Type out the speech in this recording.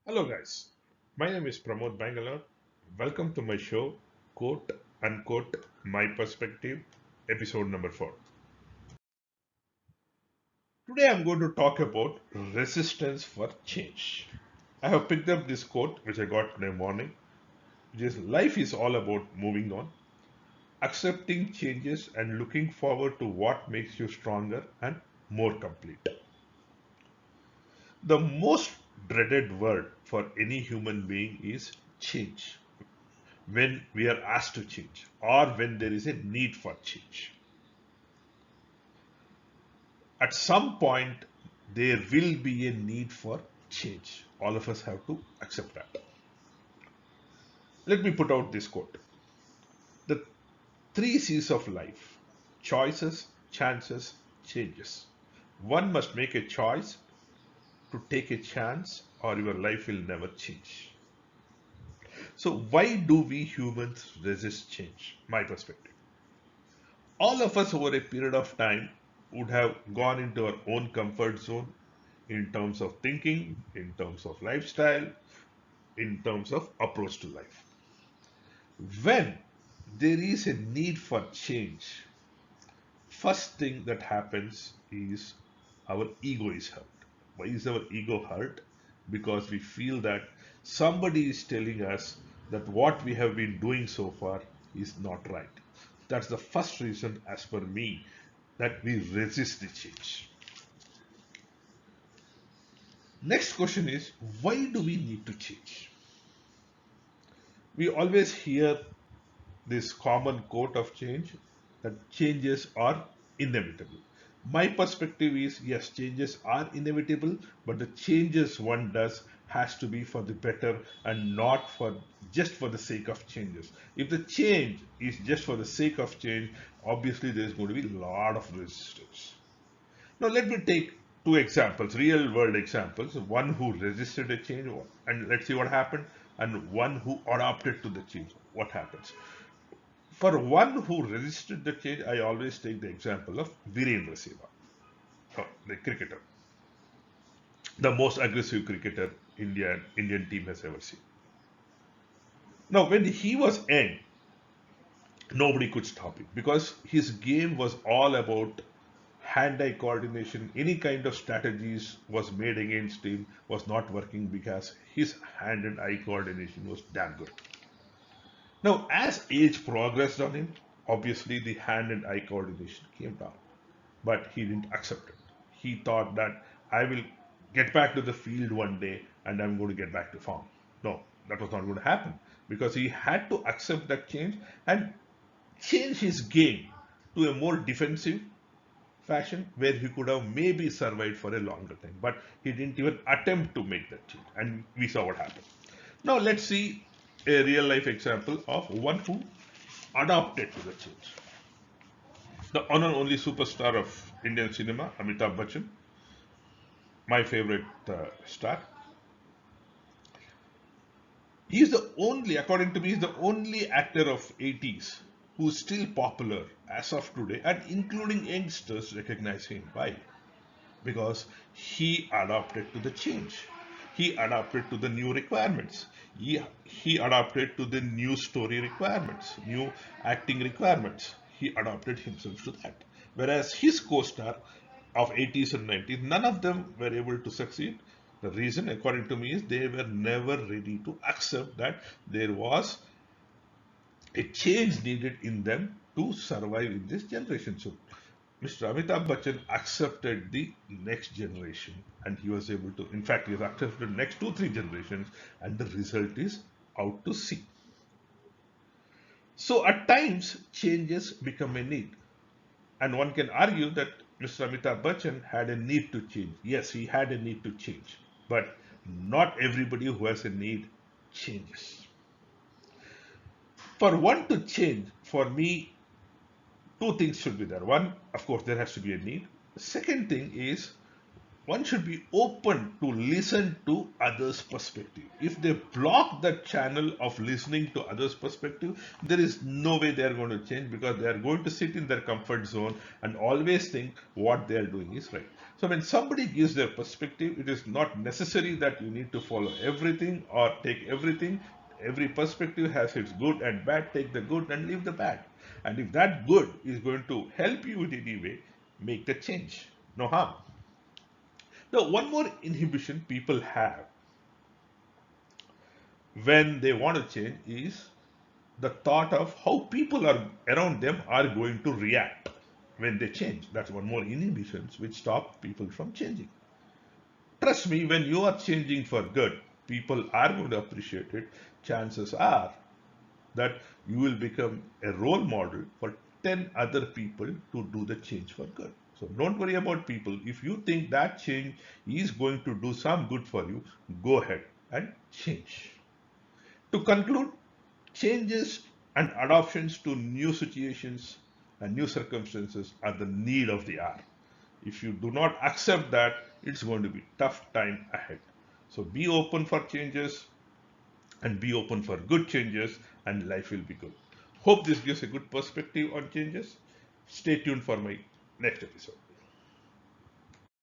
Hello, guys. My name is Pramod Bangalore. Welcome to my show, Quote Unquote My Perspective, episode number 4. Today I'm going to talk about resistance for change. I have picked up this quote which I got today morning, which is life is all about moving on, accepting changes, and looking forward to what makes you stronger and more complete. The most dreaded word for any human being is change. When we are asked to change or when there is a need for change. At some point, there will be a need for change. All of us have to accept that. Let me put out this quote. The three C's of life: choices, chances, changes. One must make a choice to take a chance, or your life will never change. So, why do we humans resist change? My perspective. All of us over a period of time would have gone into our own comfort zone in terms of thinking, in terms of lifestyle, in terms of approach to life. When there is a need for change, first thing that happens is our ego is hurt. Why is our ego hurt? Because we feel that somebody is telling us that what we have been doing so far is not right. That's the first reason, as per me, that we resist the change. Next question is, why do we need to change? We always hear this common quote of change that changes are inevitable. My perspective is yes, changes are inevitable, but the changes one does has to be for the better and not for just for the sake of changes. If the change is just for the sake of change, obviously there is going to be a lot of resistance. Now, let me take two examples, real world examples. One who resisted a change, and let's see what happened, and one who adapted to the change. What happens? For one who resisted the change, I always take the example of Virendra Sehwag, the cricketer, the most aggressive cricketer Indian team has ever seen. Now, when he was young, nobody could stop him because his game was all about hand-eye coordination. Any kind of strategies was made against him was not working because his hand and eye coordination was damn good. Now, as age progressed on him, obviously the hand and eye coordination came down, but he didn't accept it. He thought that I will get back to the field one day and I'm going to get back to form. No, that was not going to happen because he had to accept that change and change his game to a more defensive fashion where he could have maybe survived for a longer time. But he didn't even attempt to make that change, and we saw what happened. Now let's see a real life example of one who adapted to the change. The one and only superstar of Indian cinema, Amitabh Bachchan, my favorite star. He is the only, according to me, is the only actor of 80s who's still popular as of today, and including youngsters recognize him. Why? Because he adapted to the change. He adapted to the new requirements. He adapted to the new story requirements, new acting requirements. He adapted himself to that. Whereas his co-star of 80s and 90s, none of them were able to succeed. The reason, according to me, is they were never ready to accept that there was a change needed in them to survive in this generation. So Mr. Amitabh Bachchan accepted the next generation and he was able to, in fact, he has accepted the next two, three generations and the result is out to see. So at times, changes become a need. And one can argue that Mr. Amitabh Bachchan had a need to change. Yes, he had a need to change. But not everybody who has a need changes. For one to change, for me, two things should be there. One, of course, there has to be a need. The second thing is one should be open to listen to others' perspective. If they block that channel of listening to others' perspective, there is no way they are going to change, because they are going to sit in their comfort zone and always think what they are doing is right. So when somebody gives their perspective, it is not necessary that you need to follow everything or take everything. Every perspective has its good and bad. Take the good and leave the bad. And if that good is going to help you in any way, make the change. No harm. Now, one more inhibition people have when they want to change is the thought of how people are around them are going to react when they change. That's one more inhibition which stop people from changing. Trust me, when you are changing for good, people are going to appreciate it. Chances are that you will become a role model for 10 other people to do the change for good. So don't worry about people. If you think that change is going to do some good for you, go ahead and change. To conclude, changes and adoptions to new situations and new circumstances are the need of the hour. If you do not accept that, it's going to be tough time ahead. So be open for changes, and be open for good changes, and life will be good. Hope this gives a good perspective on changes. Stay tuned for my next episode.